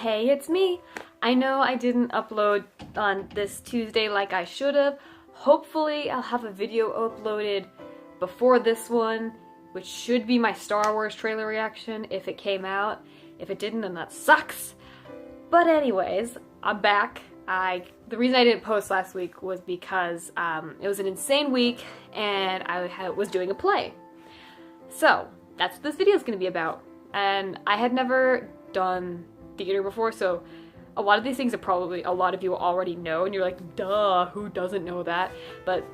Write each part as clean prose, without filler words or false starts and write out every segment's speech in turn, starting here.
Hey, it's me. I know I didn't upload on this Tuesday like I should have. Hopefully I'll have a video uploaded before this one, which should be my Star Wars trailer reaction if it came out. If it didn't, then that sucks. But anyways, I'm back. The reason I didn't post last week was because it was an insane week and I was doing a play. So that's what this video is going to be about. And I had never done theater before, so a lot of these things are probably a lot of you already know, and you're like, duh, who doesn't know that? But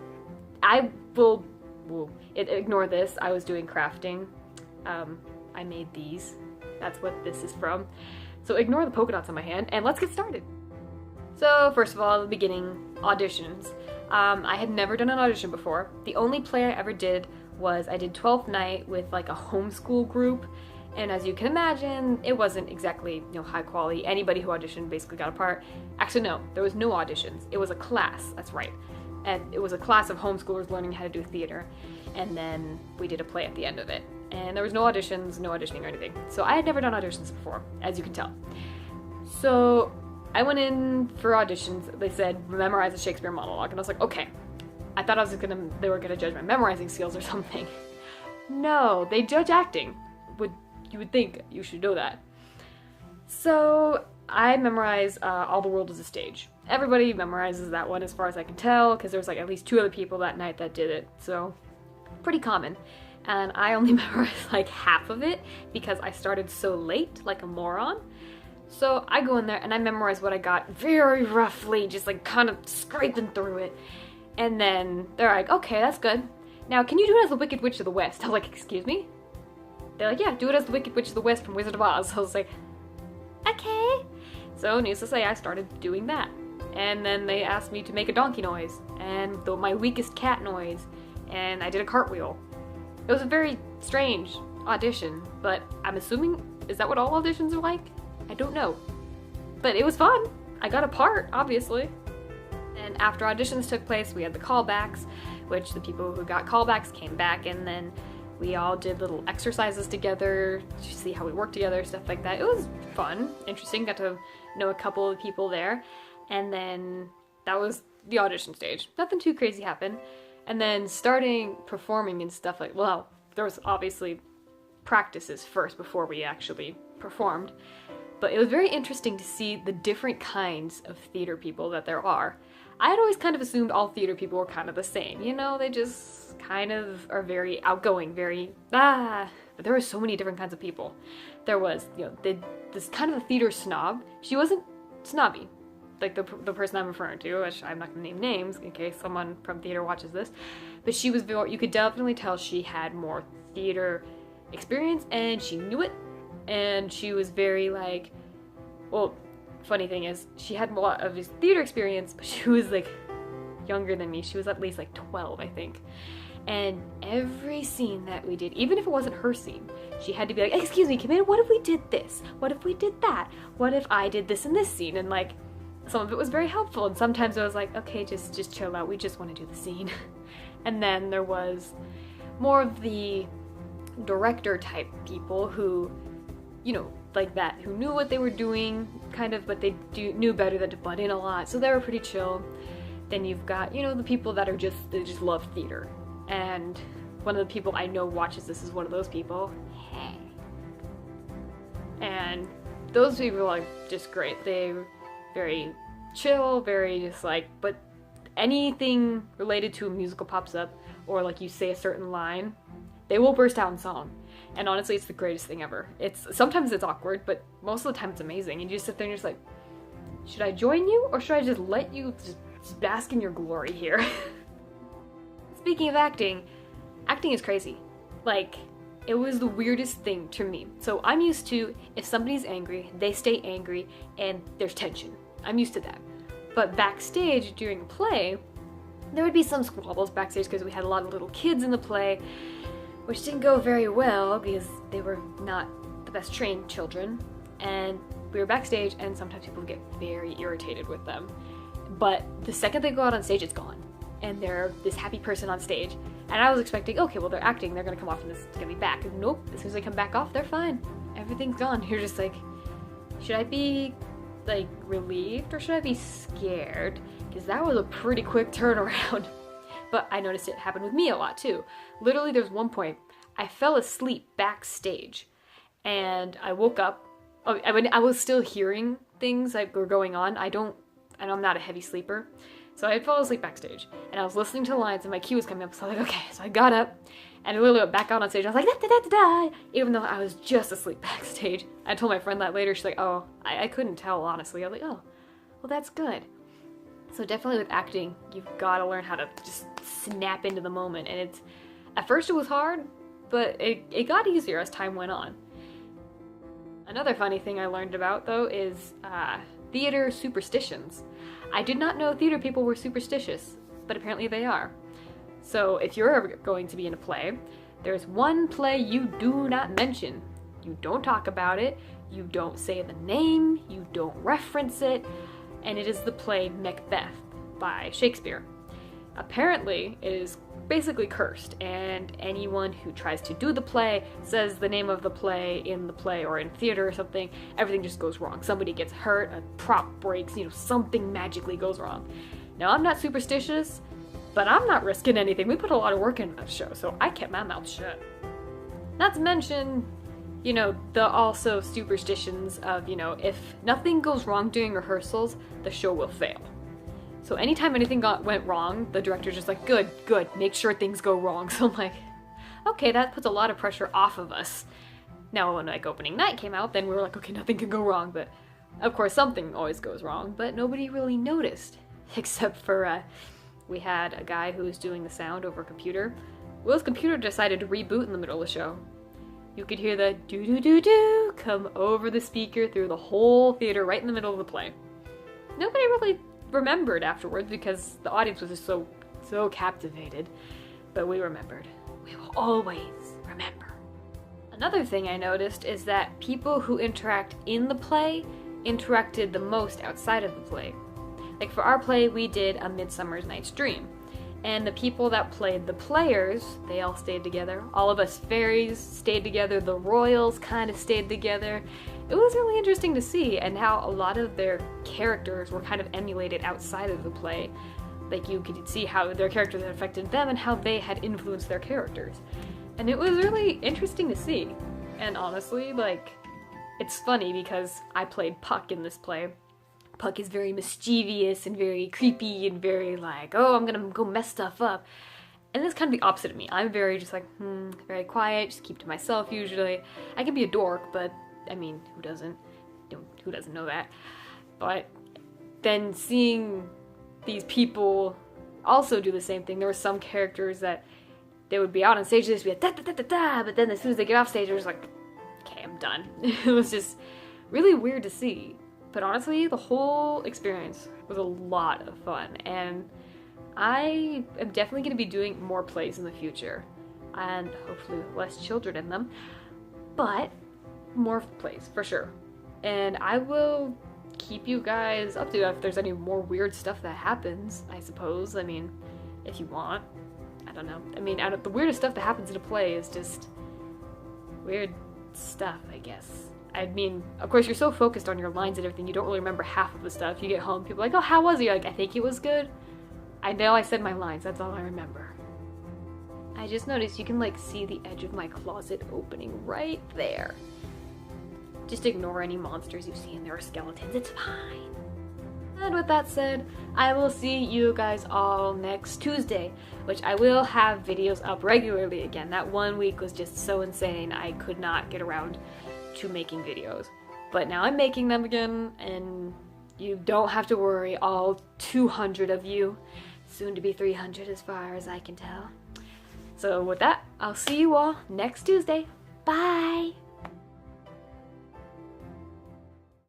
I will ignore this. I was doing crafting. I made these. That's what this is from. So ignore the polka dots on my hand, and let's get started. So first of all, the beginning, auditions. I had never done an audition before. The only play I ever did was I did 12th Night with like a homeschool group, and as you can imagine, it wasn't exactly, high quality. Anybody who auditioned basically got a part. Actually, no, there was no auditions. It was a class, that's right. And it was a class of homeschoolers learning how to do theater, and then we did a play at the end of it. And there was no auditions, no auditioning or anything. So I had never done auditions before, as you can tell. So I went in for auditions. They said, memorize a Shakespeare monologue. And I was like, okay. I thought they were gonna judge my memorizing skills or something. No, they judge acting. You would think you should know that. So I memorized All the World is a Stage. Everybody memorizes that one as far as I can tell, because there was like at least 2 other people that night that did it. So pretty common. And I only memorized like half of it because I started so late, like a moron. So I go in there and I memorize what I got very roughly, just like kind of scraping through it. And then they're like, okay, that's good. Now, can you do it as the Wicked Witch of the West? I was like, excuse me? They're like, yeah, do it as the Wicked Witch of the West from Wizard of Oz. I was like, okay. So needless to say, I started doing that. And then they asked me to make a donkey noise and my weakest cat noise. And I did a cartwheel. It was a very strange audition, but I'm assuming, is that what all auditions are like? I don't know. But it was fun. I got a part, obviously. And after auditions took place, we had the callbacks, which the people who got callbacks came back, and then we all did little exercises together to see how we work together, stuff like that. It was fun, interesting, got to know a couple of people there. And then that was the audition stage. Nothing too crazy happened. And then starting performing and stuff like, well, there was obviously practices first before we actually performed. But it was very interesting to see the different kinds of theater people that there are. I had always kind of assumed all theater people were kind of the same, they just kind of are very outgoing, but there were so many different kinds of people. There was, this kind of a theater snob. She wasn't snobby, like the person I'm referring to, which I'm not gonna name names in case someone from theater watches this, but she was you could definitely tell she had more theater experience and she knew it, and she was very like, well, funny thing is, she had a lot of his theater experience, but she was like younger than me. She was at least like 12, I think. And every scene that we did, even if it wasn't her scene, she had to be like, excuse me, Camilla, what if we did this? What if we did that? What if I did this in this scene? And like, some of it was very helpful, and sometimes I was like, okay, just chill out, we just want to do the scene. And then there was more of the director type people who, like that, who knew what they were doing, kind of, but they knew better than to butt in a lot, so they were pretty chill. Then you've got, the people that are they just love theater. And one of the people I know watches this is one of those people. And those people are like just great. They're very chill, very just like, but anything related to a musical pops up, or like you say a certain line, they will burst out in song. And honestly, it's the greatest thing ever. Sometimes it's awkward, but most of the time it's amazing. And you just sit there and you're just like, should I join you, or should I just let you just bask in your glory here? Speaking of acting is crazy. Like, it was the weirdest thing to me. So I'm used to, if somebody's angry, they stay angry, and there's tension. I'm used to that. But backstage during a play, there would be some squabbles backstage because we had a lot of little kids in the play, which didn't go very well because they were not the best trained children. And we were backstage, and sometimes people would get very irritated with them. But the second they go out on stage, it's gone. And they're this happy person on stage. And I was expecting, okay, well, they're acting, they're gonna come off and this is gonna be back. And nope, as soon as they come back off, they're fine. Everything's gone. You're just like, Should I be like relieved or should I be scared? Because that was a pretty quick turnaround. But I noticed it happened with me a lot too. Literally, there's one point I fell asleep backstage and I woke up. I mean, I was still hearing things that were going on. I'm not a heavy sleeper. So I had fallen asleep backstage and I was listening to the lines and my cue was coming up. So I was like, okay. So I got up and I literally went back out on stage. I was like, da, da, da, da, da, even though I was just asleep backstage. I told my friend that later. She's like, oh, I couldn't tell, honestly. I was like, oh, well, that's good. So definitely with acting, you've got to learn how to just snap into the moment. And at first it was hard, but it got easier as time went on. Another funny thing I learned about, though, is theater superstitions. I did not know theater people were superstitious, but apparently they are. So if you're ever going to be in a play, there's one play you do not mention. You don't talk about it, you don't say the name, you don't reference it, and it is the play Macbeth by Shakespeare. Apparently, it is basically cursed, and anyone who tries to do the play, says the name of the play in the play or in theater or something, everything just goes wrong. Somebody gets hurt, a prop breaks, something magically goes wrong. Now, I'm not superstitious, but I'm not risking anything. We put a lot of work into that show, so I kept my mouth shut. Not to mention, the also superstitions of, if nothing goes wrong during rehearsals, the show will fail. So anytime anything went wrong, the director's just like, good, make sure things go wrong. So I'm like, okay, that puts a lot of pressure off of us. Now when opening night came out, then we were like, okay, nothing can go wrong. But of course something always goes wrong, but nobody really noticed. Except for, we had a guy who was doing the sound over a computer. Well, his computer decided to reboot in the middle of the show. You could hear the do-do-do-do come over the speaker through the whole theater right in the middle of the play. Nobody really remembered afterwards because the audience was just so captivated. But we remembered. We will always remember. Another thing I noticed is that people who interact in the play interacted the most outside of the play. Like for our play, we did A Midsummer Night's Dream. And the people that played the players, they all stayed together. All of us fairies stayed together. The royals kind of stayed together. It was really interesting to see, and how a lot of their characters were kind of emulated outside of the play. Like you could see how their characters had affected them and how they had influenced their characters. And it was really interesting to see. And honestly, it's funny because I played Puck in this play. Puck is very mischievous and very creepy and very oh, I'm gonna go mess stuff up. And that's kind of the opposite of me. I'm very just very quiet, just keep to myself usually. I can be a dork, but I mean, who doesn't? Who doesn't know that? But then seeing these people also do the same thing, there were some characters that they would be out on stage, they'd just be like, da da da da da, but then as soon as they get off stage, they're just like, okay, I'm done. It was just really weird to see. But honestly, the whole experience was a lot of fun, and I am definitely going to be doing more plays in the future, and hopefully with less children in them, but more plays for sure. And I will keep you guys up to if there's any more weird stuff that happens, I suppose. I mean, if you want. I don't know. I mean, the weirdest stuff that happens in a play is just weird stuff, I guess. I mean, of course, you're so focused on your lines and everything, you don't really remember half of the stuff. You get home, people are like, oh, how was it? You're like, I think it was good. I know I said my lines, that's all I remember. I just noticed you can see the edge of my closet opening right there. Just ignore any monsters you see in there or skeletons, it's fine. And with that said, I will see you guys all next Tuesday, which I will have videos up regularly again. That 1 week was just so insane, I could not get around to making videos. But now I'm making them again, and you don't have to worry, all 200 of you. Soon to be 300 as far as I can tell. So with that, I'll see you all next Tuesday. Bye!